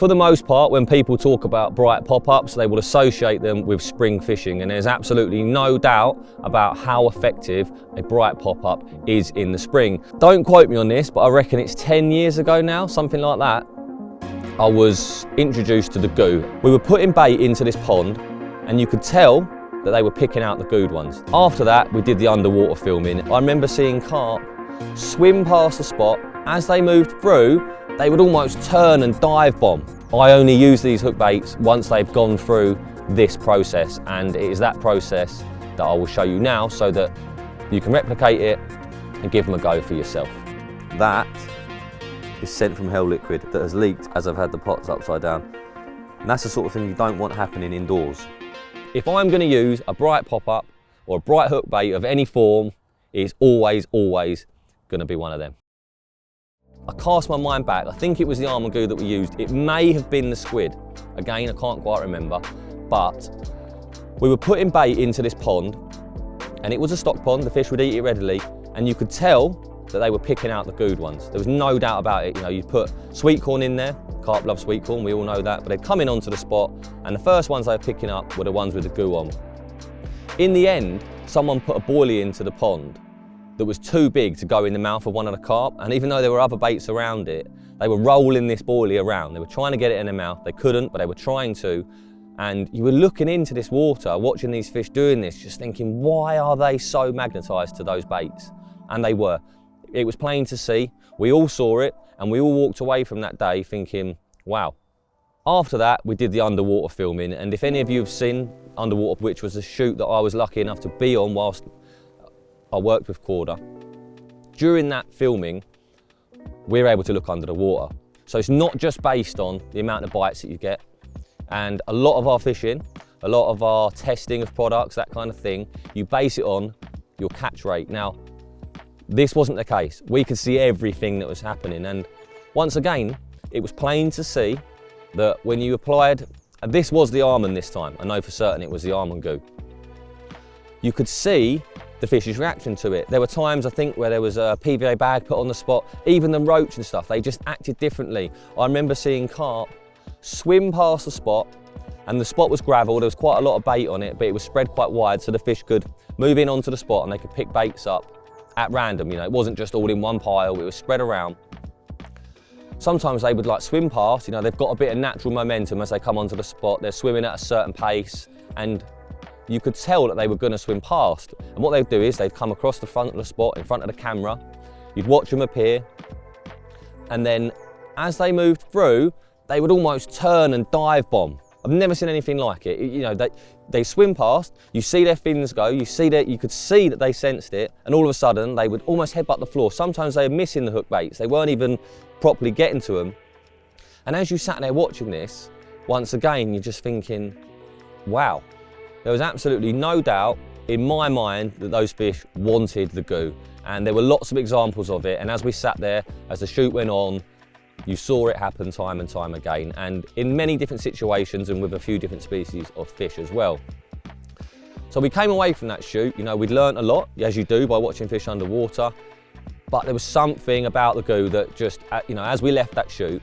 For the most part, when people talk about bright pop-ups, they will associate them with spring fishing, and there's absolutely no doubt about how effective a bright pop-up is in the spring. Don't quote me on this, but I reckon it's 10 years ago now, something like that, I was introduced to the goo. We were putting bait into this pond, and you could tell that they were picking out the gooed ones. After that, we did the underwater filming. I remember seeing carp swim past the spot. As they moved through, they would almost turn and dive bomb. I only use these hook baits once they've gone through this process, and it is that process that I will show you now so that you can replicate it and give them a go for yourself. That is sent from hell liquid that has leaked as I've had the pots upside down. And that's the sort of thing you don't want happening indoors. If I'm going to use a bright pop-up or a bright hook bait of any form, it's always going to be one of them. I cast my mind back, I think it was the almond goo that we used. It may have been the squid. Again, I can't quite remember, but we were putting bait into this pond, and it was a stock pond, the fish would eat it readily, and you could tell that they were picking out the gooed ones. There was no doubt about it. You know, you put sweet corn in there, carp love sweet corn, we all know that, but they'd come in onto the spot, and the first ones they were picking up were the ones with the goo on. In the end, someone put a boilie into the pond that was too big to go in the mouth of one of the carp, and even though there were other baits around it, they were rolling this boilie around. They were trying to get it in their mouth. They couldn't, but they were trying to. And you were looking into this water, watching these fish doing this, just thinking, why are they so magnetised to those baits? And they were. It was plain to see. We all saw it, and we all walked away from that day thinking, wow. After that, we did the underwater filming, and if any of you have seen Underwater, which was a shoot that I was lucky enough to be on whilst I worked with Corda, during that filming, we're able to look under the water. So it's not just based on the amount of bites that you get. And a lot of our fishing, a lot of our testing of products, that kind of thing, you base it on your catch rate. Now, this wasn't the case. We could see everything that was happening. And once again, it was plain to see that when you applied, and this was the almond this time, I know for certain it was the almond goo, you could see the fish's reaction to it. There were times, I think, where there was a PVA bag put on the spot, even the roach and stuff, they just acted differently. I remember seeing carp swim past the spot, and the spot was gravel, there was quite a lot of bait on it, but it was spread quite wide so the fish could move in onto the spot and they could pick baits up at random. You know, it wasn't just all in one pile, it was spread around. Sometimes they would like swim past, you know, they've got a bit of natural momentum as they come onto the spot, they're swimming at a certain pace, and you could tell that they were going to swim past. And what they'd do is they'd come across the front of the spot, in front of the camera, you'd watch them appear, and then as they moved through, they would almost turn and dive bomb. I've never seen anything like it. You know, they swim past, you see their fins go, you could see that they sensed it, and all of a sudden they would almost headbutt the floor. Sometimes they were missing the hook baits, they weren't even properly getting to them. And as you sat there watching this, once again, you're just thinking, wow. There was absolutely no doubt in my mind that those fish wanted the goo. And there were lots of examples of it. And as we sat there, as the shoot went on, you saw it happen time and time again. And in many different situations and with a few different species of fish as well. So we came away from that shoot, you know, we'd learned a lot, as you do by watching fish underwater. But there was something about the goo that just, you know, as we left that shoot,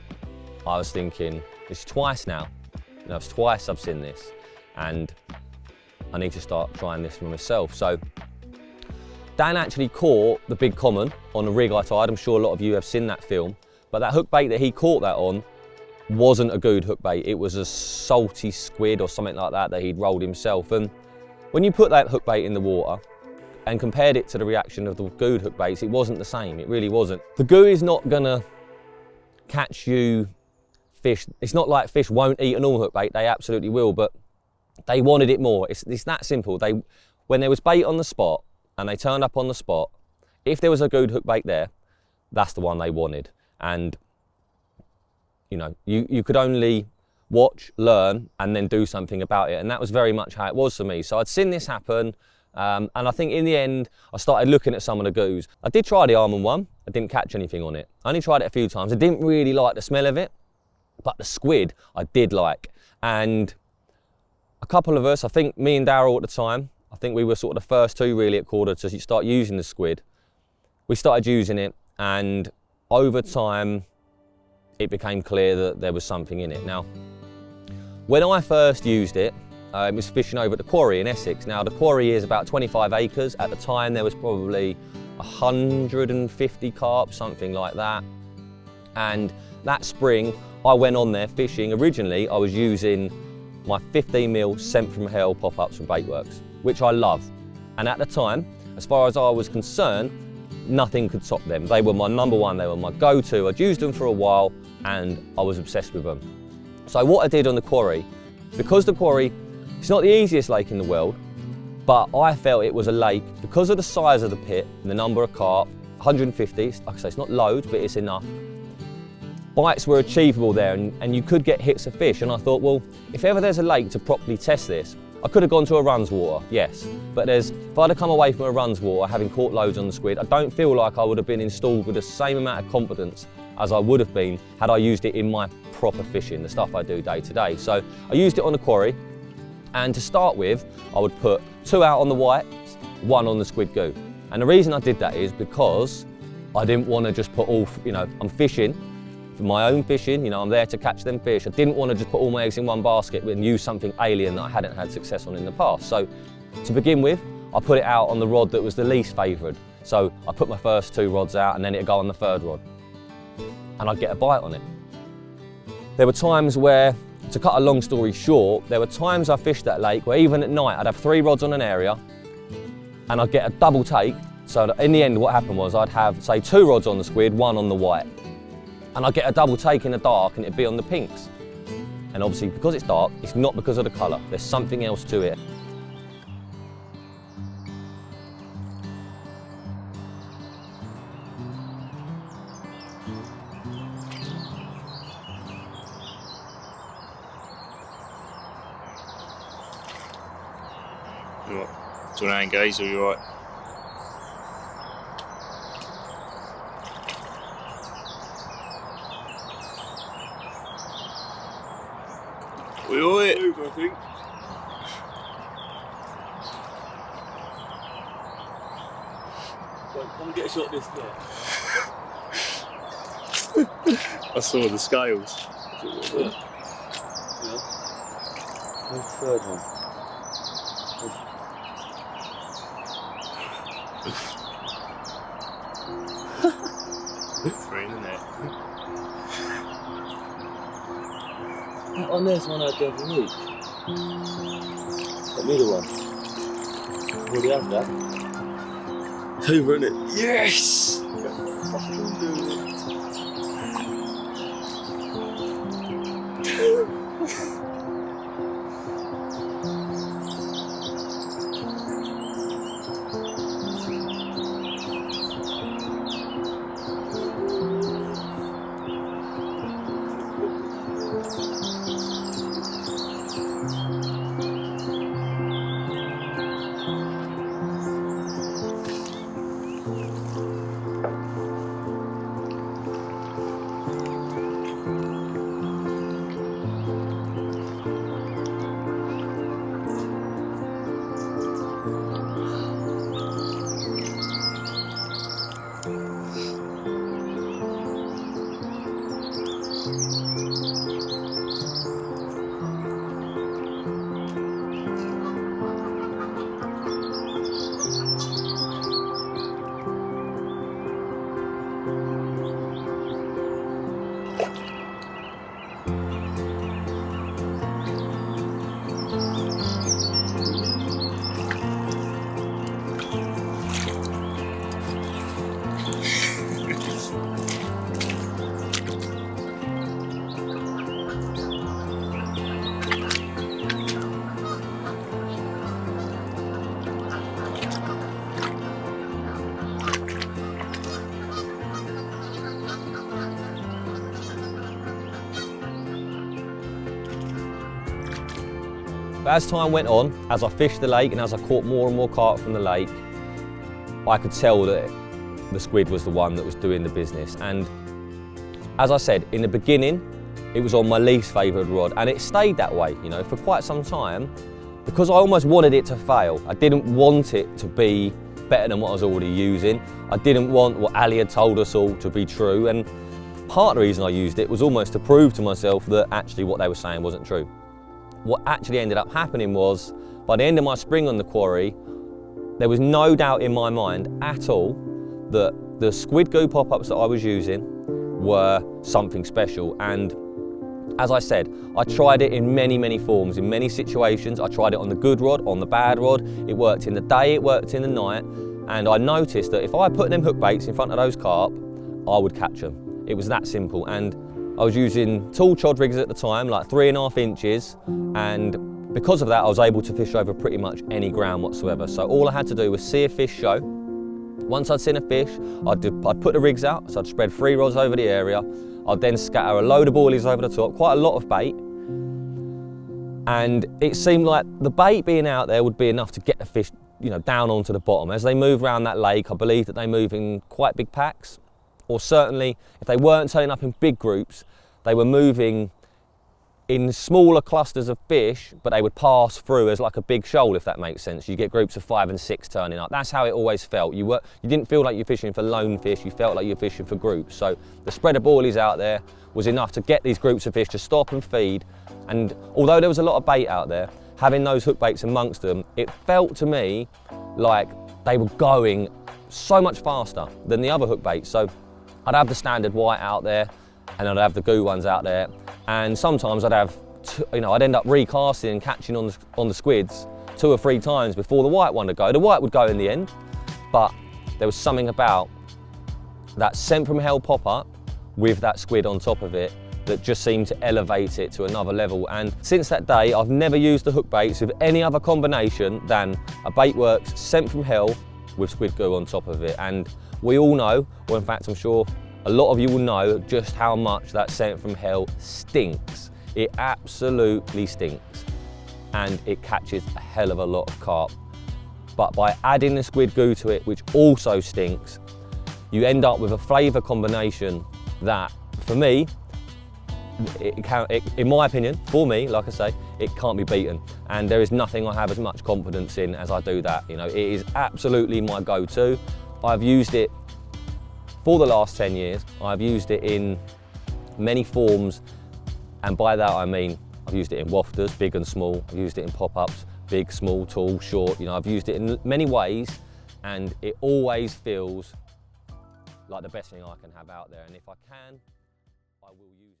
I was thinking, it's twice now. You know, it's twice I've seen this. And I need to start trying this for myself. So Dan actually caught the big common on a rig I tied. I'm sure a lot of you have seen that film, but that hook bait that he caught that on wasn't a gooed hook bait. It was a salty squid or something like that he'd rolled himself. And when you put that hook bait in the water and compared it to the reaction of the gooed hook baits, it wasn't the same. It really wasn't. The goo is not gonna catch you fish. It's not like fish won't eat a normal hook bait. They absolutely will, but they wanted it more. It's that simple. When there was bait on the spot and they turned up on the spot, if there was a good hook bait there, that's the one they wanted. And you know, you could only watch, learn, and then do something about it. And that was very much how it was for me. So I'd seen this happen, and I think in the end, I started looking at some of the goos. I did try the almond one. I didn't catch anything on it. I only tried it a few times. I didn't really like the smell of it, but the squid I did like. And a couple of us, I think me and Daryl at the time, I think we were sort of the first two really at Corda to start using the squid. We started using it, and over time, it became clear that there was something in it. Now, when I first used it, it was fishing over at the quarry in Essex. Now, the quarry is about 25 acres. At the time, there was probably 150 carp, something like that. And that spring, I went on there fishing. Originally, I was using my 15mm Sent From Hell pop-ups from Baitworks, which I love. And at the time, as far as I was concerned, nothing could top them. They were my number one, they were my go-to. I'd used them for a while and I was obsessed with them. So what I did on the quarry, because the quarry, it's not the easiest lake in the world, but I felt it was a lake, because of the size of the pit and the number of carp, 150, like I say, it's not loads, but it's enough. Bites were achievable there and you could get hits of fish, and I thought, well, if ever there's a lake to properly test this, I could have gone to a runs water, yes, but if I'd have come away from a runs water having caught loads on the squid, I don't feel like I would have been installed with the same amount of confidence as I would have been had I used it in my proper fishing, the stuff I do day to day. So I used it on the quarry, and to start with, I would put 2 out on the whites, 1 on the squid goo. And the reason I did that is because I didn't want to just put all, I'm fishing for my own fishing, I'm there to catch them fish. I didn't want to just put all my eggs in one basket and use something alien that I hadn't had success on in the past. So to begin with, I put it out on the rod that was the least favoured. So I put my first 2 rods out and then it'd go on the 3rd rod. And I'd get a bite on it. There were times where, to cut a long story short, there were times I fished that lake where even at night I'd have 3 rods on an area and I'd get a double take. So that in the end what happened was I'd have, say, 2 rods on the squid, 1 on the white. And I'd get a double take in the dark and it'd be on the pinks. And obviously because it's dark, it's not because of the colour, there's something else to it. You all right? Do you want to engage or you all right? We all right? Move, I think. Right, come and get a shot this there. I saw the scales. Yeah. Where's the 3rd one? Three in the net. That one there's one I had the other week. That middle one. Already have that. It's over, isn't it? Yes! Fucking do it. But as time went on, as I fished the lake and as I caught more and more carp from the lake, I could tell that the squid was the one that was doing the business. And as I said, in the beginning, it was on my least favoured rod, and it stayed that way, for quite some time, because I almost wanted it to fail. I didn't want it to be better than what I was already using. I didn't want what Ali had told us all to be true, and part of the reason I used it was almost to prove to myself that actually what they were saying wasn't true. What actually ended up happening was, by the end of my spring on the quarry, there was no doubt in my mind at all that the squid goo pop-ups that I was using were something special. And as I said, I tried it in many, many forms, in many situations. I tried it on the good rod, on the bad rod. It worked in the day, it worked in the night. And I noticed that if I put them hook baits in front of those carp, I would catch them. It was that simple. And I was using tall chod rigs at the time, like 3.5 inches. And because of that, I was able to fish over pretty much any ground whatsoever. So all I had to do was see a fish show. Once I'd seen a fish, I'd put the rigs out, so I'd spread 3 rods over the area. I'd then scatter a load of boilies over the top, quite a lot of bait. And it seemed like the bait being out there would be enough to get the fish, down onto the bottom. As they move around that lake, I believe that they move in quite big packs, or certainly if they weren't turning up in big groups, they were moving in smaller clusters of fish, but they would pass through as like a big shoal, if that makes sense. You get groups of 5 and 6 turning up. That's how it always felt. You didn't feel like you're fishing for lone fish, you felt like you're fishing for groups. So the spread of boilies out there was enough to get these groups of fish to stop and feed. And although there was a lot of bait out there, having those hook baits amongst them, it felt to me like they were going so much faster than the other hook baits. So I'd have the standard white out there, and I'd have the goo ones out there, and sometimes I'd have, I'd end up recasting and catching on the squids 2 or 3 times before the white one would go. The white would go in the end, but there was something about that scent from hell pop-up with that squid on top of it that just seemed to elevate it to another level. And since that day, I've never used the hook baits with any other combination than a Baitworks scent from hell with squid goo on top of it. And we all know, or in fact I'm sure a lot of you will know, just how much that scent from hell stinks. It absolutely stinks, and it catches a hell of a lot of carp. But by adding the squid goo to it, which also stinks, you end up with a flavour combination that, for me, in my opinion, for me, like I say, it can't be beaten. And there is nothing I have as much confidence in as I do that. It is absolutely my go-to. I've used it for the last 10 years. I've used it in many forms, and by that I mean I've used it in wafters, big and small. I've used it in pop-ups, big, small, tall, short. I've used it in many ways, and it always feels like the best thing I can have out there. And if I can, I will use it.